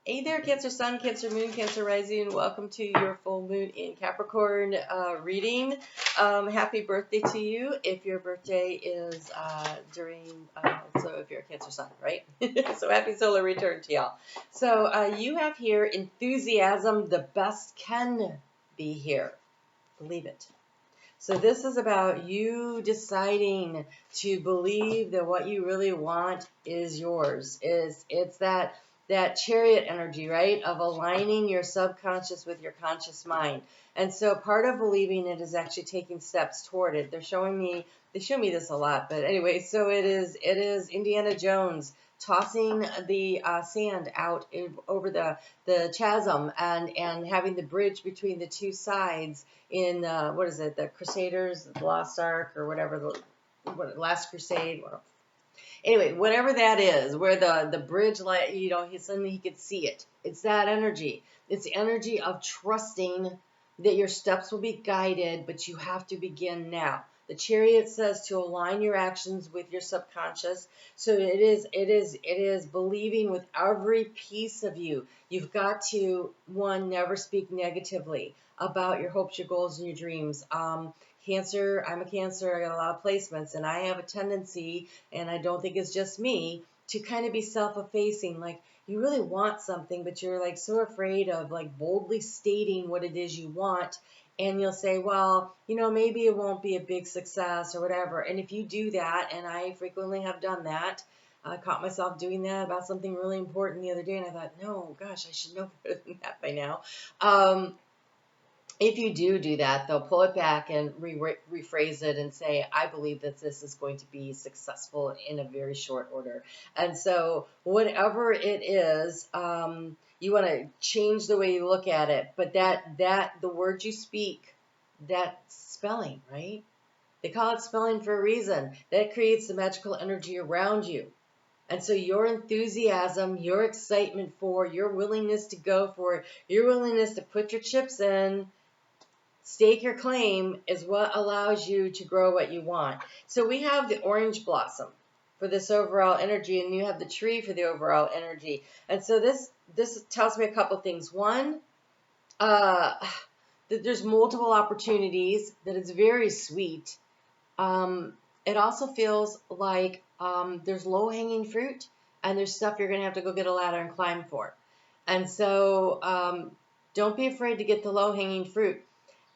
Hey there, Cancer Sun, Cancer Moon, Cancer Rising. Welcome to your full moon in Capricorn reading. Happy birthday to you if your birthday is so if you're a Cancer Sun, right? So happy solar return to y'all. So you have here enthusiasm, the best can be here. Believe it. So this is about you deciding to believe that what you really want is yours. It's that chariot energy, right? Of aligning your subconscious with your conscious mind. And so part of believing it is actually taking steps toward it. They show me this a lot, but anyway, so it is Indiana Jones tossing the sand out over the chasm and having the bridge between the two sides in what is it, the Crusaders, the Lost Ark, or whatever, Last Crusade. Anyway, whatever that is, where the bridge, suddenly he could see it. It's that energy. It's the energy of trusting that your steps will be guided, but you have to begin now. The Chariot says to align your actions with your subconscious. So it is believing with every piece of you. You've got to, one, never speak negatively about your hopes, your goals, and your dreams. Cancer, I'm a Cancer, I got a lot of placements, and I have a tendency, and I don't think it's just me, to kind of be self-effacing. Like, you really want something, but you're like so afraid of like boldly stating what it is you want, and you'll say, well, maybe it won't be a big success or whatever. And if you do that, and I frequently have done that, I caught myself doing that about something really important the other day, and I thought, no, gosh, I should know better than that by now. If you do that, they'll pull it back and rephrase it and say, I believe that this is going to be successful in a very short order. And so whatever it is, you want to change the way you look at it. But that the words you speak, that's spelling, right? They call it spelling for a reason. That creates the magical energy around you. And so your enthusiasm, your excitement for, your willingness to go for it, your willingness to put your chips in, stake your claim, is what allows you to grow what you want. So we have the orange blossom for this overall energy, and you have the tree for the overall energy. And so this tells me a couple things. One, that there's multiple opportunities, that it's very sweet. It also feels like there's low-hanging fruit, and there's stuff you're going to have to go get a ladder and climb for. And so don't be afraid to get the low-hanging fruit.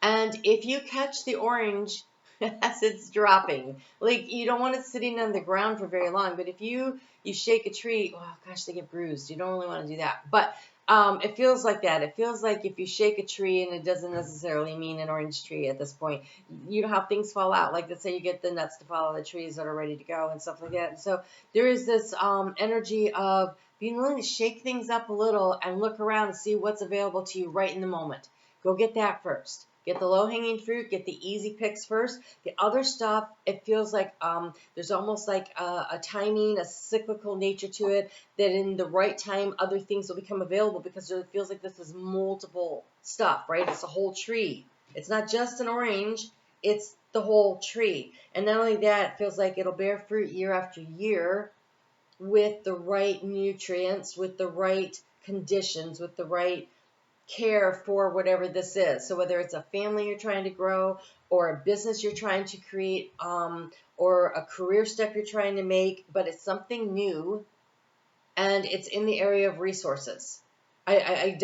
And if you catch the orange as it's dropping, like, you don't want it sitting on the ground for very long, but if you shake a tree, oh gosh, they get bruised. You don't really want to do that. But it feels like that. It feels like if you shake a tree, and it doesn't necessarily mean an orange tree at this point, you know how things fall out. Like, let's say you get the nuts to fall out of the trees that are ready to go and stuff like that. And so there is this energy of being willing to shake things up a little and look around and see what's available to you right in the moment. Go get that first. Get the low-hanging fruit, get the easy picks first. The other stuff, it feels like there's almost like a timing, a cyclical nature to it, that in the right time, other things will become available, because it feels like this is multiple stuff, right? It's a whole tree. It's not just an orange, it's the whole tree. And not only that, it feels like it'll bear fruit year after year with the right nutrients, with the right conditions, with the right care for whatever this is. So whether it's a family you're trying to grow, or a business you're trying to create, or a career step you're trying to make, but it's something new, and it's in the area of resources. It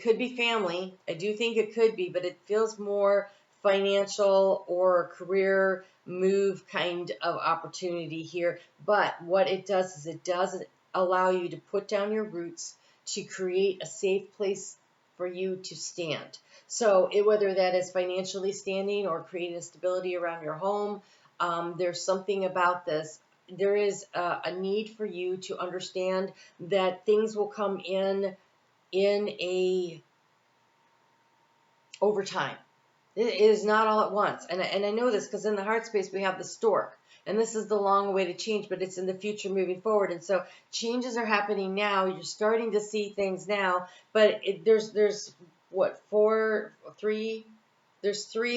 could be family. I do think it could be, but it feels more financial or career move kind of opportunity here. But what it does is it does allow you to put down your roots, to create a safe place for you to stand. So whether that is financially standing or creating a stability around your home, there's something about this. There is a need for you to understand that things will come in over time. It is not all at once. And I know this because in the heart space we have the stork. And this is the long way to change, but it's in the future moving forward. And so changes are happening now. You're starting to see things now. But there's three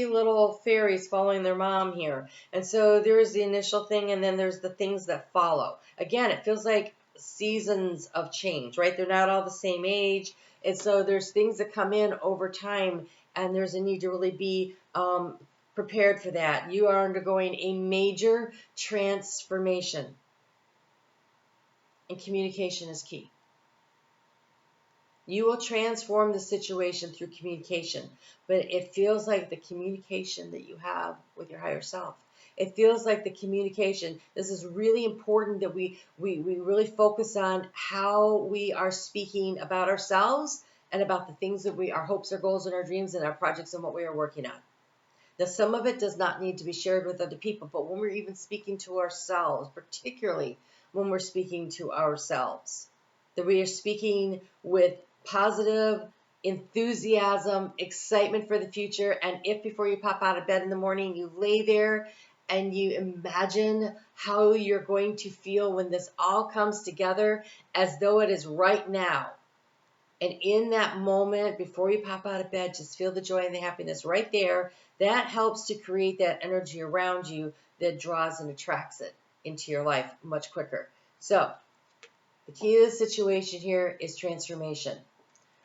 little fairies following their mom here. And so there's the initial thing, and then there's the things that follow. Again, it feels like seasons of change, right? They're not all the same age. And so there's things that come in over time, and there's a need to really be prepared for that. You are undergoing a major transformation, and communication is key. You will transform the situation through communication, but it feels like the communication that you have with your higher self. It feels like the communication. This is really important that we really focus on how we are speaking about ourselves and about the things that our hopes, our goals, and our dreams, and our projects, and what we are working on. Now, some of it does not need to be shared with other people, but when we're even speaking to ourselves, particularly when we're speaking to ourselves, that we are speaking with positive enthusiasm, excitement for the future. And if before you pop out of bed in the morning, you lay there and you imagine how you're going to feel when this all comes together as though it is right now. And in that moment, before you pop out of bed, just feel the joy and the happiness right there. That helps to create that energy around you that draws and attracts it into your life much quicker. So the key to the situation here is transformation.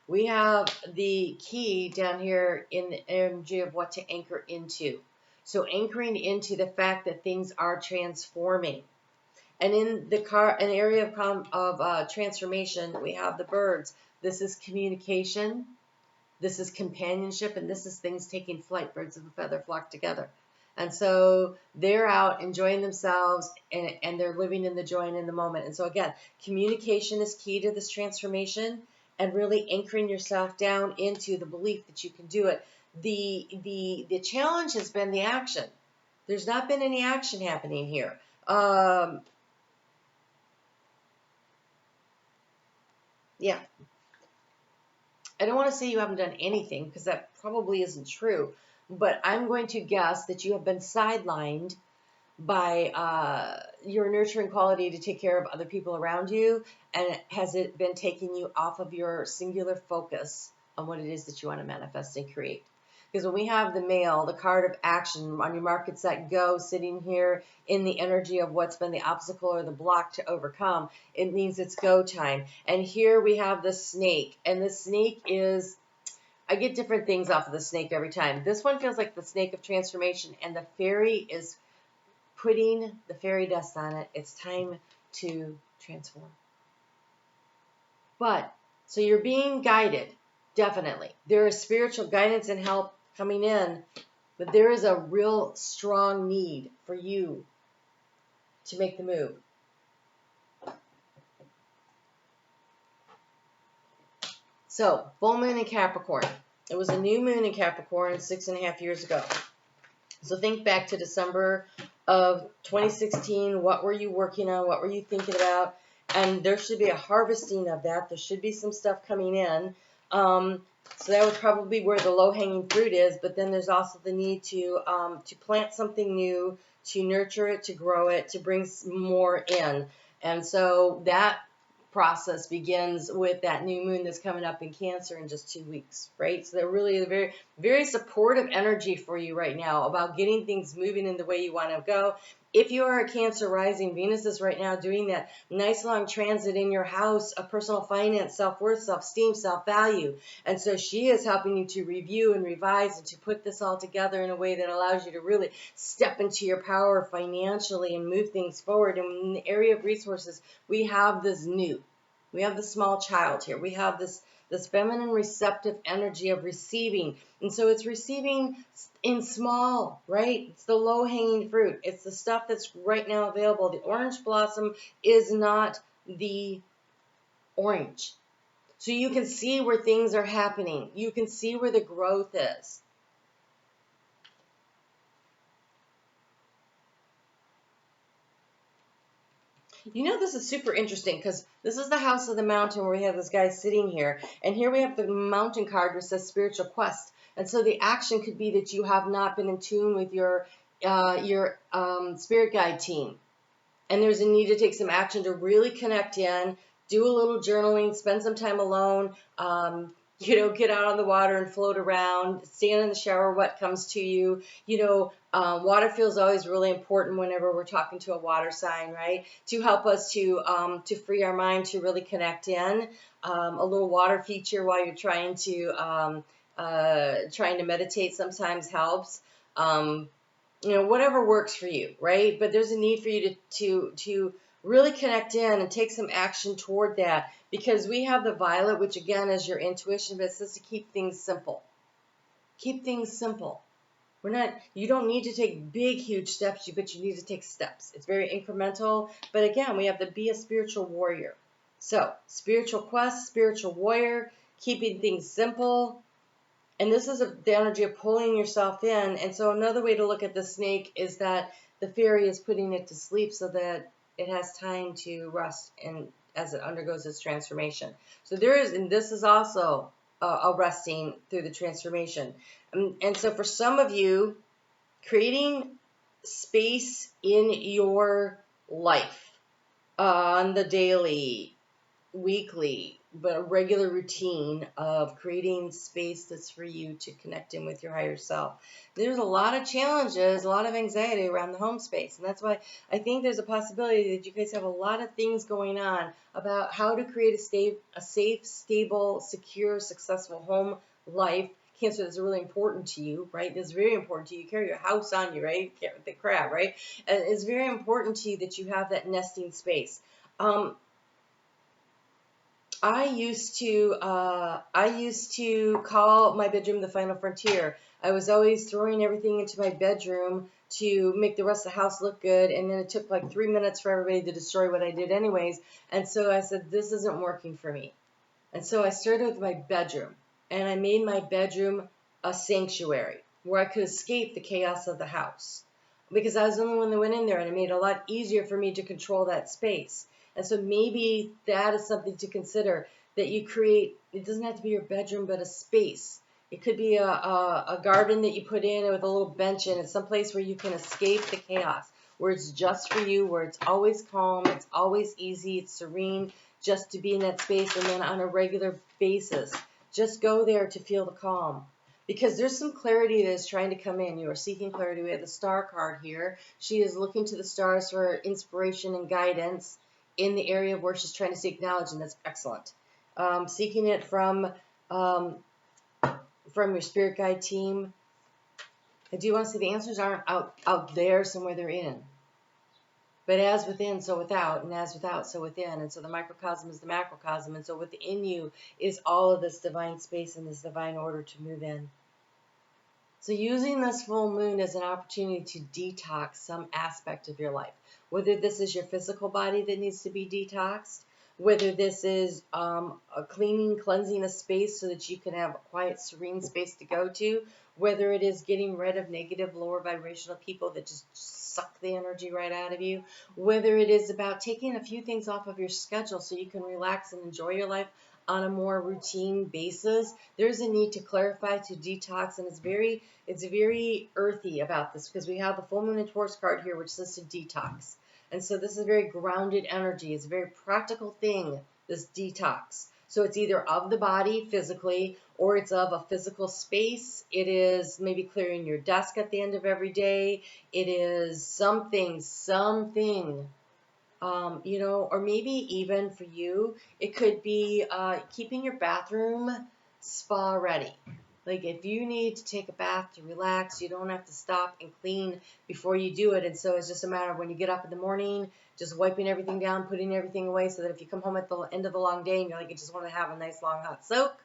We have the key down here in the energy of what to anchor into. So anchoring into the fact that things are transforming. And in an area of transformation, we have the birds. This is communication. This is companionship. And this is things taking flight. Birds of a feather flock together. And so they're out enjoying themselves, and they're living in the joy and in the moment. And so again, communication is key to this transformation, and really anchoring yourself down into the belief that you can do it. The challenge has been the action. There's not been any action happening here. Yeah. I don't want to say you haven't done anything, because that probably isn't true. But I'm going to guess that you have been sidelined by your nurturing quality to take care of other people around you, and has it been taking you off of your singular focus on what it is that you want to manifest and create? Because when we have the male, the card of action, on your mark, get set, go, sitting here in the energy of what's been the obstacle or the block to overcome, it means it's go time. And here we have the snake, and the snake is, I get different things off of the snake every time. This one feels like the snake of transformation, and the fairy is putting the fairy dust on it. It's time to transform. But, so you're being guided, definitely. There is spiritual guidance and help coming in, but there is a real strong need for you to make the move. So, full moon in Capricorn. It was a new moon in Capricorn 6.5 years ago. So think back to December of 2016. What were you working on? What were you thinking about? And there should be a harvesting of that. There should be some stuff coming in. So that would probably be where the low-hanging fruit is. But then there's also the need to plant something new, to nurture it, to grow it, to bring more in. And so that process begins with that new moon that's coming up in Cancer in just 2 weeks, right? So they're really very, very supportive energy for you right now about getting things moving in the way you want to go. If you are a Cancer rising, Venus is right now doing that nice long transit in your house of personal finance, self-worth, self-esteem, self-value. And so she is helping you to review and revise and to put this all together in a way that allows you to really step into your power financially and move things forward. And in the area of resources, we have this new. We have the small child here. We have this feminine receptive energy of receiving. And so it's receiving in small, right? It's the low-hanging fruit. It's the stuff that's right now available. The orange blossom is not the orange. So you can see where things are happening. You can see where the growth is. You know, this is super interesting because this is the house of the mountain where we have this guy sitting here. And here we have the mountain card which says spiritual quest. And so the action could be that you have not been in tune with your spirit guide team. And there's a need to take some action to really connect in, do a little journaling, spend some time alone, get out on the water and float around, stand in the shower, what comes to you, Water feels always really important whenever we're talking to a water sign, right? To help us to free our mind to really connect in. A little water feature while you're trying to meditate sometimes helps. Whatever works for you, right? But there's a need for you to really connect in and take some action toward that, because we have the violet, which again is your intuition, but it says to keep things simple. Keep things simple. You don't need to take big, huge steps, but you need to take steps. It's very incremental. But again, we have to be a spiritual warrior. So, spiritual quest, spiritual warrior, keeping things simple. And this is the energy of pulling yourself in. And so another way to look at the snake is that the fairy is putting it to sleep so that it has time to rest and as it undergoes its transformation. So and this is also a resting through the transformation. And so for some of you, creating space in your life on the daily, weekly, but a regular routine of creating space that's for you to connect in with your higher self. There's a lot of challenges, a lot of anxiety around the home space. And that's why I think there's a possibility that you guys have a lot of things going on about how to create a safe, stable, secure, successful home life. Cancer, that's really important to you, right? It's very important to you. You carry your house on you, right? The crab, right? And it's very important to you that you have that nesting space. I used to call my bedroom the final frontier. I was always throwing everything into my bedroom to make the rest of the house look good, and then it took like 3 minutes for everybody to destroy what I did anyways. And so I said, this isn't working for me. And so I started with my bedroom, and I made my bedroom a sanctuary where I could escape the chaos of the house, because I was the only one that went in there, and it made it a lot easier for me to control that space. And so maybe that is something to consider, that you create. It doesn't have to be your bedroom, but a space. It could be a garden that you put in with a little bench in it, someplace where you can escape the chaos, where it's just for you, where it's always calm, it's always easy, it's serene, just to be in that space. And then on a regular basis, just go there to feel the calm. Because there's some clarity that is trying to come in. You are seeking clarity. We have the star card here. She is looking to the stars for inspiration and guidance in the area where she's trying to seek knowledge, and that's excellent. Seeking it from your spirit guide team. I do want to say the answers aren't out there somewhere, they're in. But as within, so without, and as without, so within. And so the microcosm is the macrocosm. And so within you is all of this divine space and this divine order to move in. So using this full moon as an opportunity to detox some aspect of your life, whether this is your physical body that needs to be detoxed, whether this is a cleansing a space so that you can have a quiet, serene space to go to, whether it is getting rid of negative, lower vibrational people that just suck the energy right out of you, whether it is about taking a few things off of your schedule so you can relax and enjoy your life on a more routine basis. There's a need to clarify, to detox, and it's very earthy about this, because we have the full moon and Taurus card here, which says to detox. And so this is very grounded energy. It's a very practical thing, this detox. So it's either of the body physically, or it's of a physical space. It is maybe clearing your desk at the end of every day. It is something, or maybe even for you, it could be keeping your bathroom spa ready. Like if you need to take a bath to relax, you don't have to stop and clean before you do it. And so it's just a matter of when you get up in the morning, just wiping everything down, putting everything away, so that if you come home at the end of the long day and you're like, you just want to have a nice long hot soak,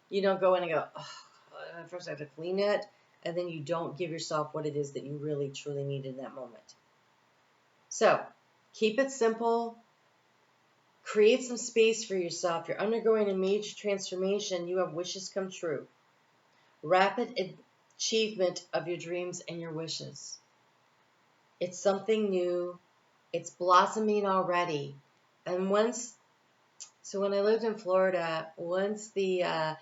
you don't go in and go, oh, first I have to clean it. And then you don't give yourself what it is that you really, truly need in that moment. So keep it simple. Create some space for yourself. You're undergoing a major transformation. You have wishes come true. Rapid achievement of your dreams and your wishes. It's something new. It's blossoming already. And when I lived in Florida, once the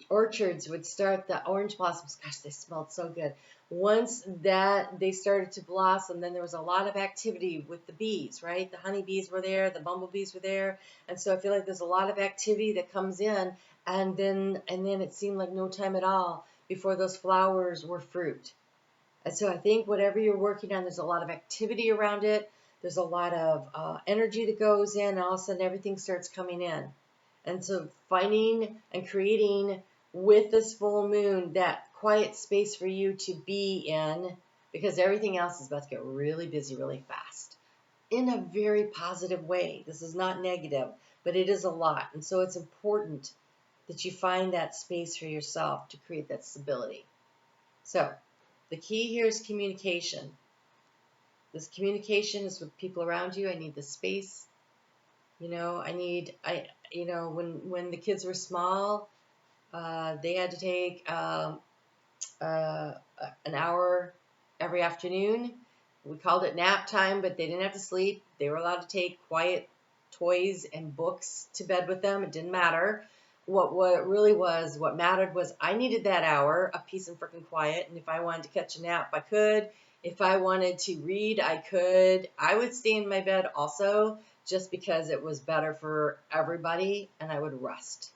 orchards would start, the orange blossoms, gosh, they smelled so good. Once that they started to blossom, then there was a lot of activity with the bees, right? The honeybees were there, the bumblebees were there. And so I feel like there's a lot of activity that comes in, and then it seemed like no time at all before those flowers were fruit. And so I think whatever you're working on, there's a lot of activity around it. There's a lot of energy that goes in, and all of a sudden everything starts coming in. And so finding and creating with this full moon that quiet space for you to be in, because everything else is about to get really busy really fast in a very positive way. This is not negative, but it is a lot. And so it's important that you find that space for yourself to create that stability. So the key here is communication. This communication is with people around you. I need the space. When the kids were small, they had to take an hour every afternoon. We called it nap time, but they didn't have to sleep. They were allowed to take quiet toys and books to bed with them. It didn't matter. What mattered was I needed that hour of peace and freaking quiet. And if I wanted to catch a nap, I could. If I wanted to read, I could. I would stay in my bed also just because it was better for everybody, and I would rest.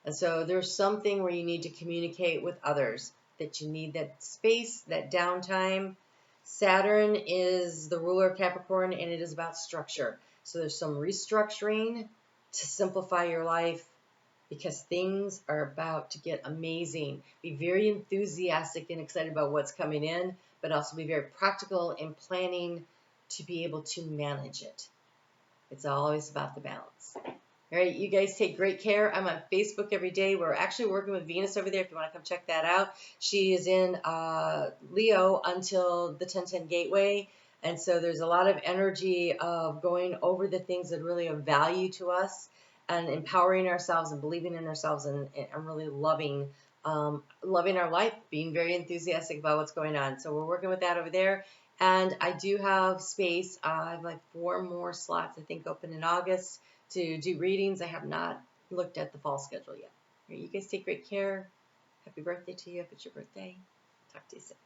And so there's something where you need to communicate with others, that you need that space, that downtime. Saturn is the ruler of Capricorn, and it is about structure. So there's some restructuring to simplify your life, because things are about to get amazing. Be very enthusiastic and excited about what's coming in, but also be very practical in planning to be able to manage it. It's always about the balance. All right, you guys take great care. I'm on Facebook every day. We're actually working with Venus over there if you want to come check that out. She is in Leo until the 1010 Gateway. And so there's a lot of energy of going over the things that really of value to us and empowering ourselves and believing in ourselves and really loving our life, being very enthusiastic about what's going on. So we're working with that over there. And I do have space. I have like 4 more slots, I think, open in August to do readings. I have not looked at the fall schedule yet. All right, you guys take great care. Happy birthday to you if it's your birthday. Talk to you soon.